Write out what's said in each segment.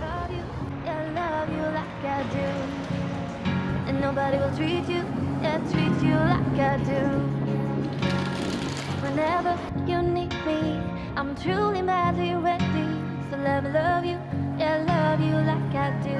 Love you, yeah, love you like I do. And nobody will treat you, yeah, treat you like I do. Whenever you need me, I'm truly madly ready. So let me love you, yeah, love you like I do.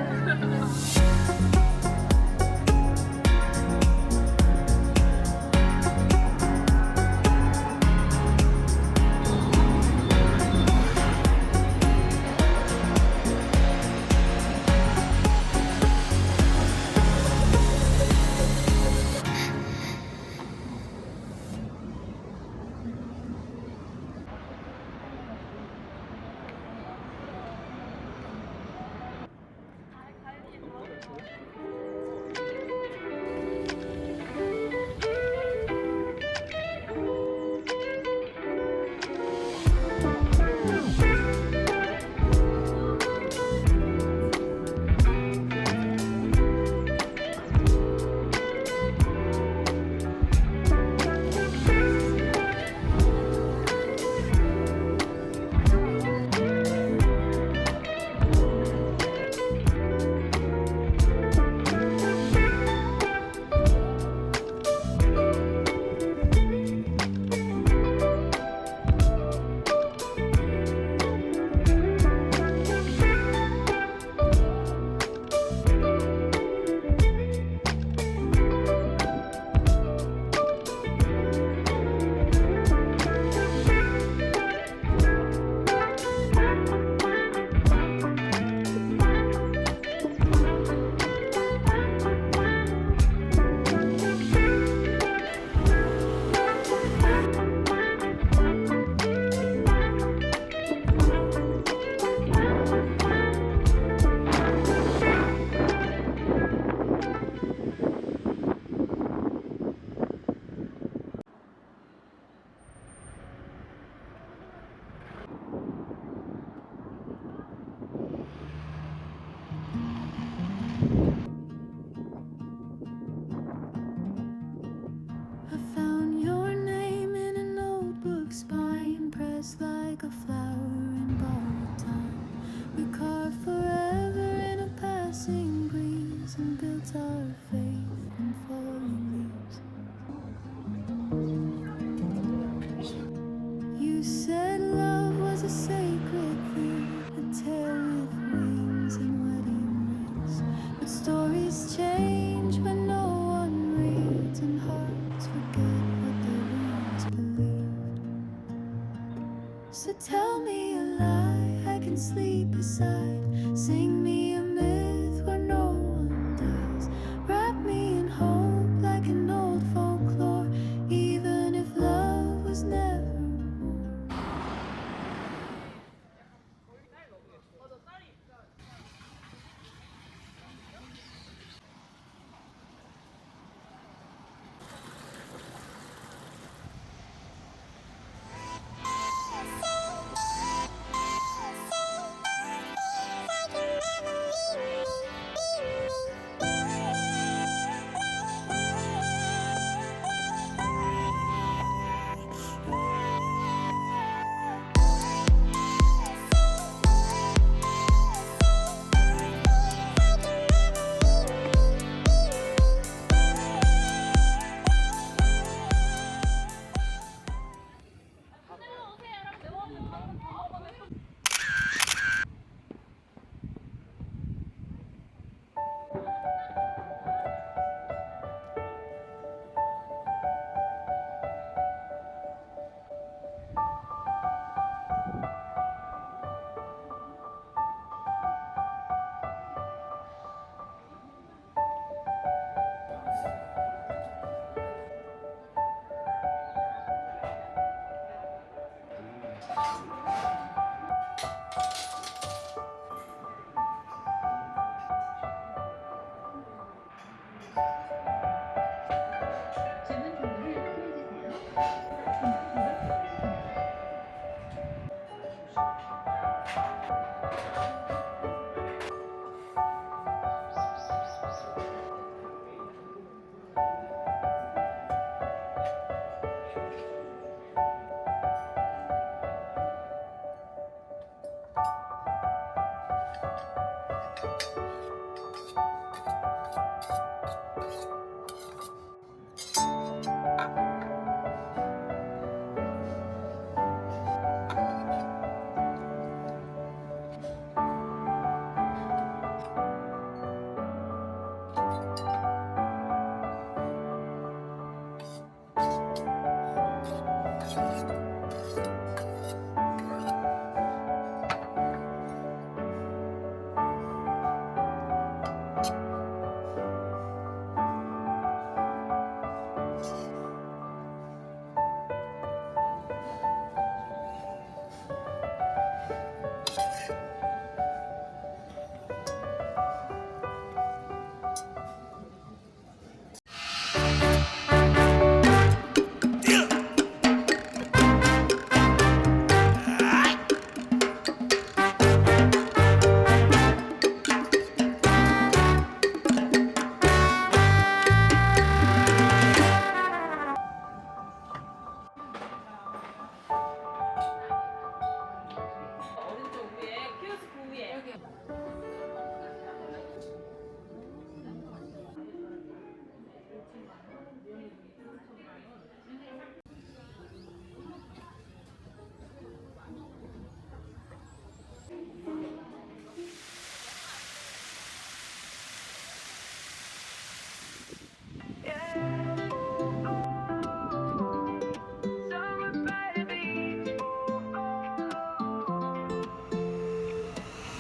I found your name in a notebook, spine pressed like a flower in borrowed time. We carved forever in a passing breeze and built our faith in falling leaves. You said love was a sacred thing, a tale with wings and wedding rings. But stories change when no one reads, and hearts forget what they once believed. So tell me a lie I can sleep beside. Sing me a myth where no one dies. Wrap me in hope like an old folklore, even if love was never more.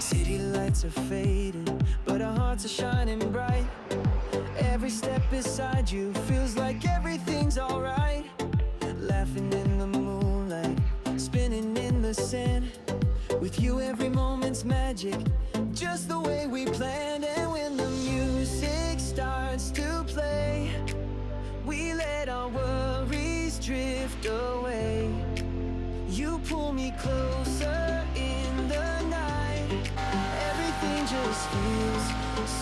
City lights are fading, but our hearts are shining bright. Every step beside you feels like everything's alright. Laughing in the moonlight, spinning in the sand. With you every moment's magic, just the way we planned. And when the music starts to play, we let our worries drift away. You pull me closer in the night. Everything just feels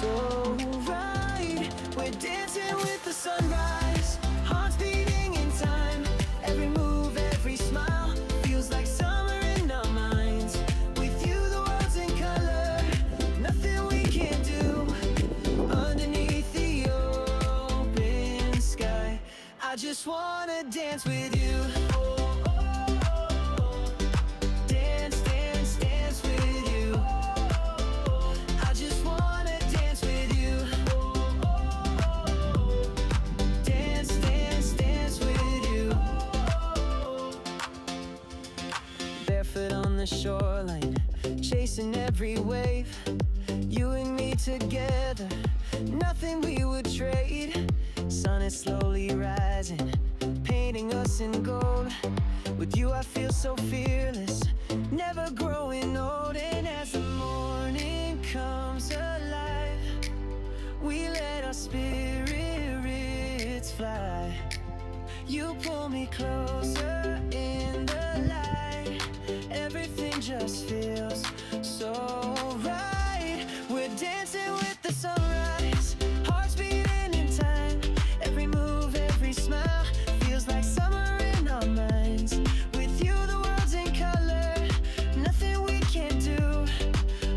so right. We're dancing with the sunrise, hearts beating in time. Every move, every smile feels like summer in our minds. With you the world's in color, nothing we can't do. Underneath the open sky, I just wanna dance with you. Dance, dance, dance with you. I just wanna dance with you. Dance, dance, dance with you. Barefoot on the shoreline, chasing every wave. You and me together, nothing we would trade. Sun is slowly rising, painting us in gold. With you I feel so fearless, never growing old. And as the morning comes alive, we let our spirits fly. You pull me closer in the light. Everything just feels so right. We're dancing with the sunrise, hearts beating in time. Every move, every smile feels like summer in our minds. With you the world's in color, nothing we can't do.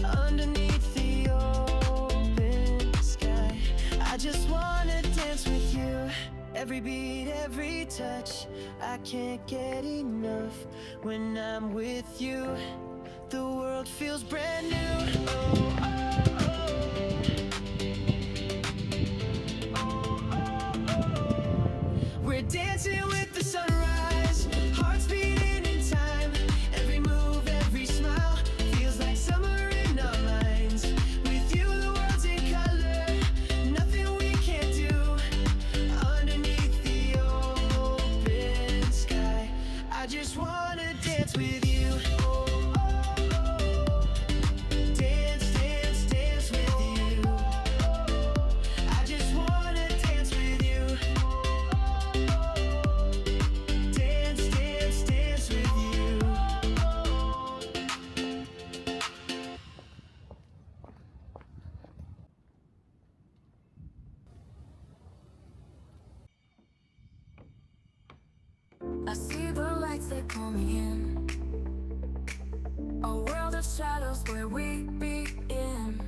Underneath the open sky, I just wanna dance with you. Every beat, every touch, I can't get enough. When I'm with you, the world feels brand new. Oh, oh, oh. We're dancing with the sunrise, hearts beating in time. Every move, every smile feels like summer in our minds. With you the world's in color, nothing we can't do. Underneath the open sky, I just wanna dance with you. Oh, oh, oh. Dance, dance, dance with you. I just wanna dance with you. Dance, dance, dance with you. I see the lights that pull me in, a world of shadows where we begin.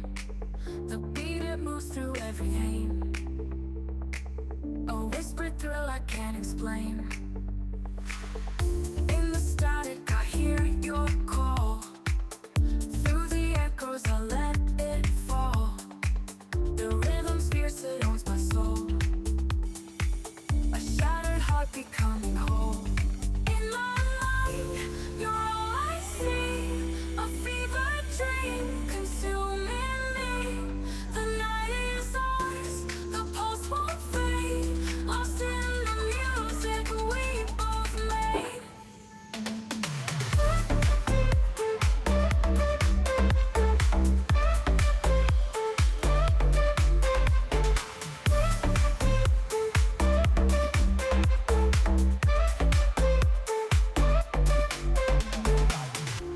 The beat it moves through every vein, a whispered thrill I can't explain. In the static I hear your call, through the echoes I let it fall. The rhythm's fierce, it owns my soul, a shattered heart becoming whole. In my life, you're all I see, a fever dream consuming me. The night is ours, the pulse won't fade, lost in the music we both made.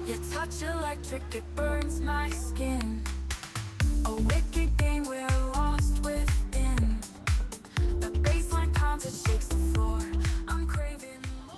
Your touch electric, it burns my skin. A wicked game we're lost within. The baseline pounds, it shakes the floor. I'm craving more.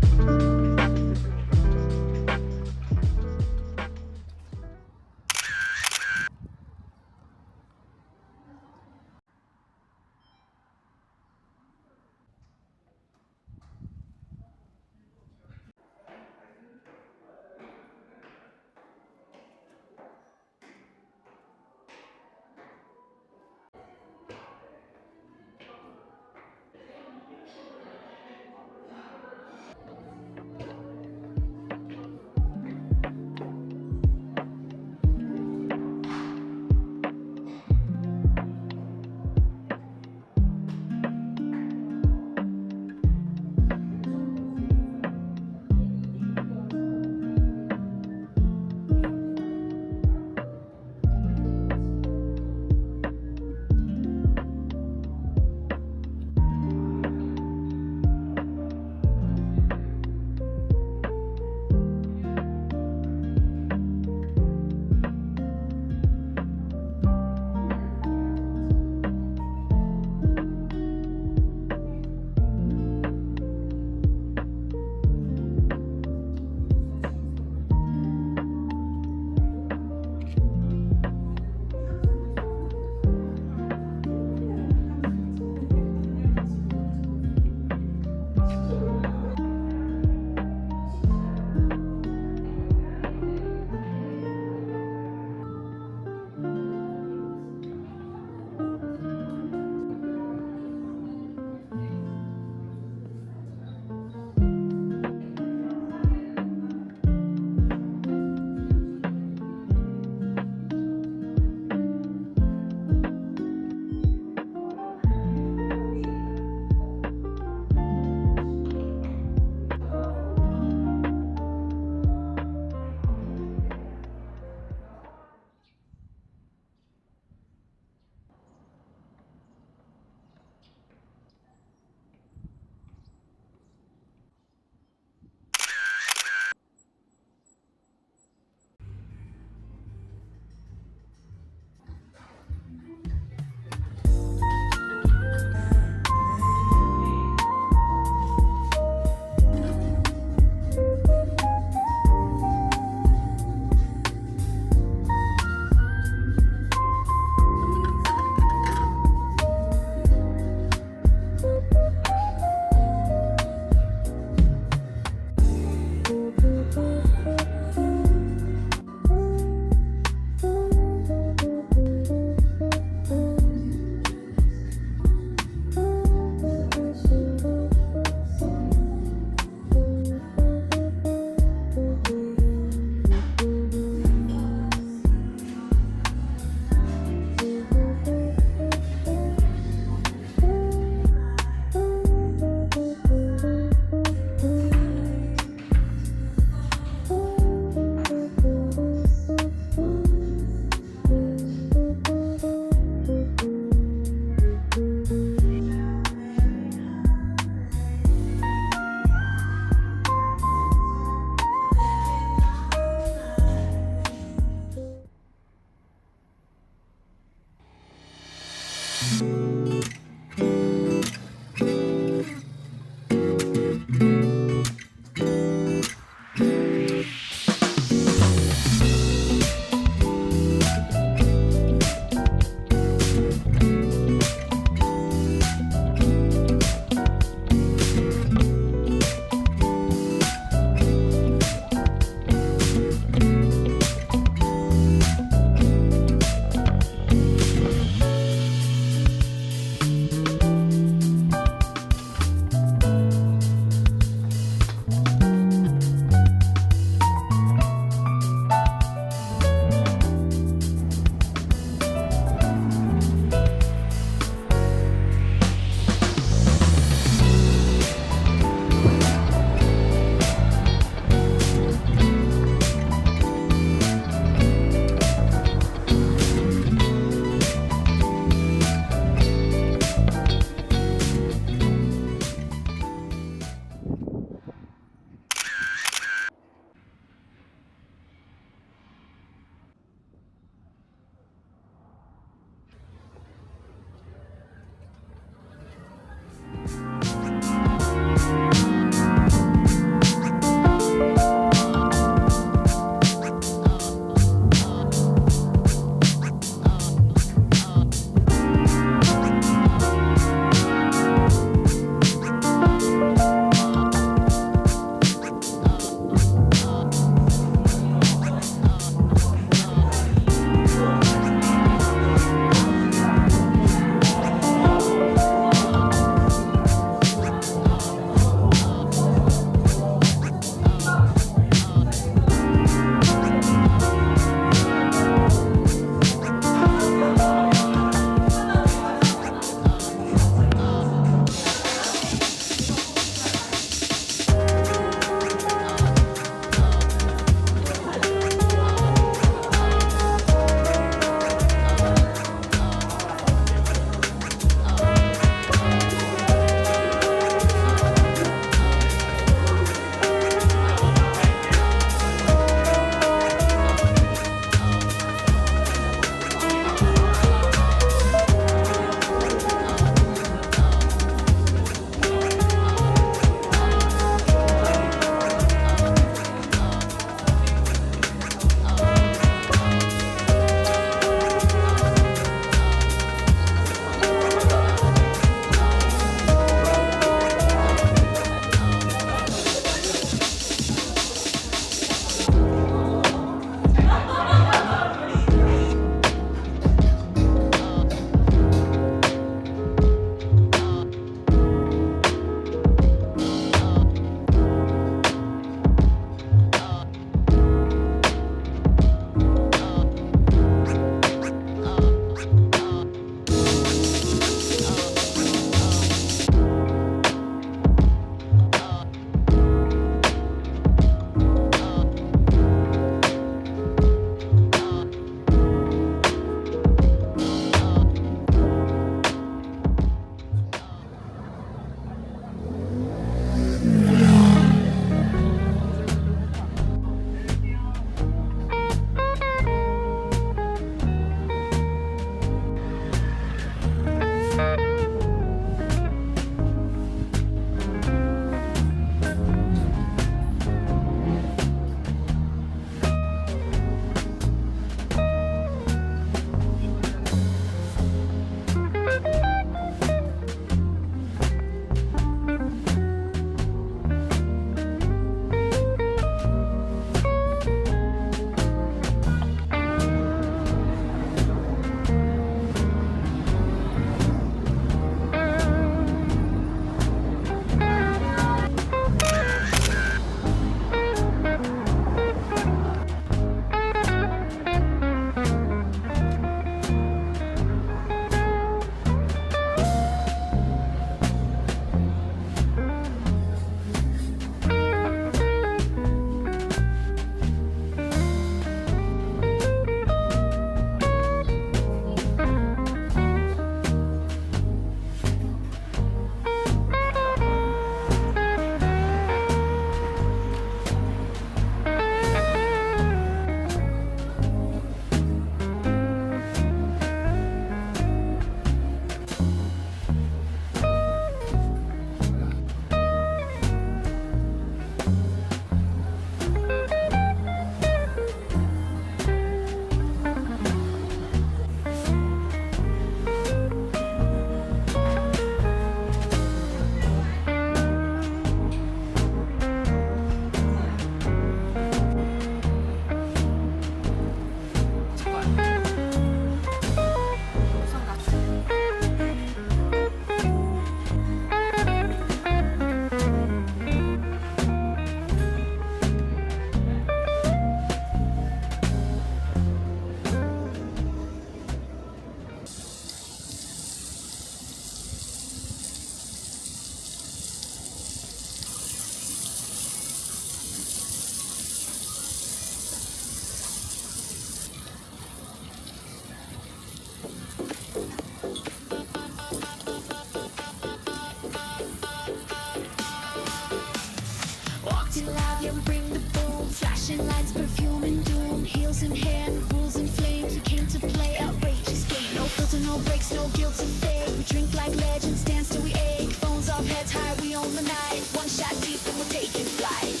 drink like legends, dance till we ache. Phones off, heads high, we own the night. One shot deep and we're taking flight.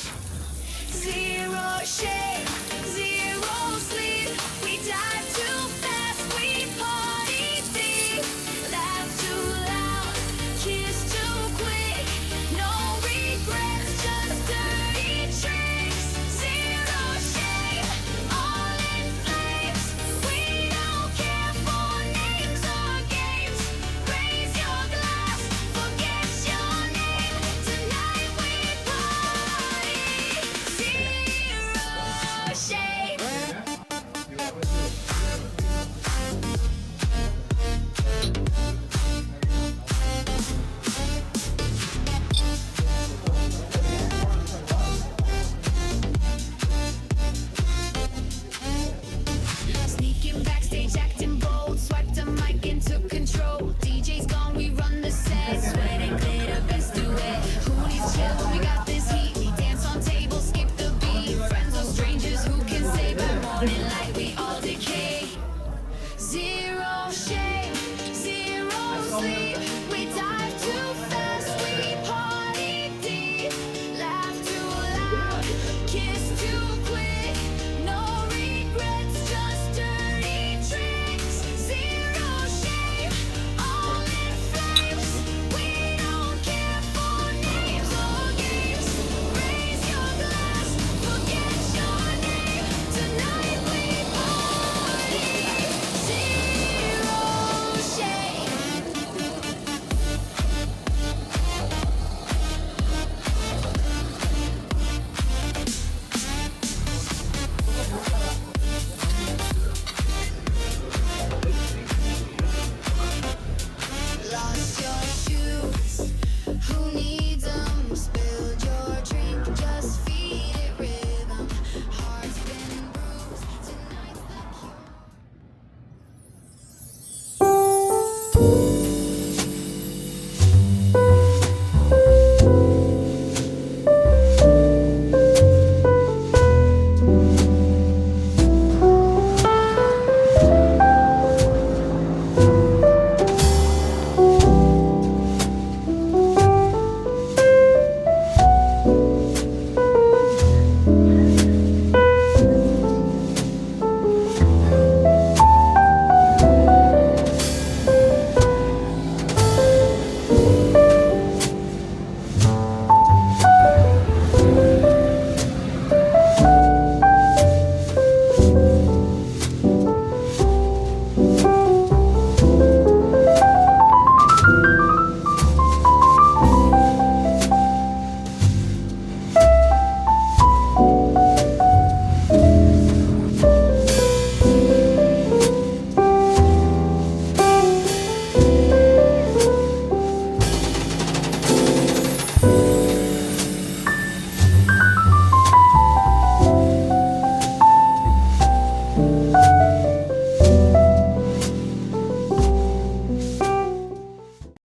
Zero shade.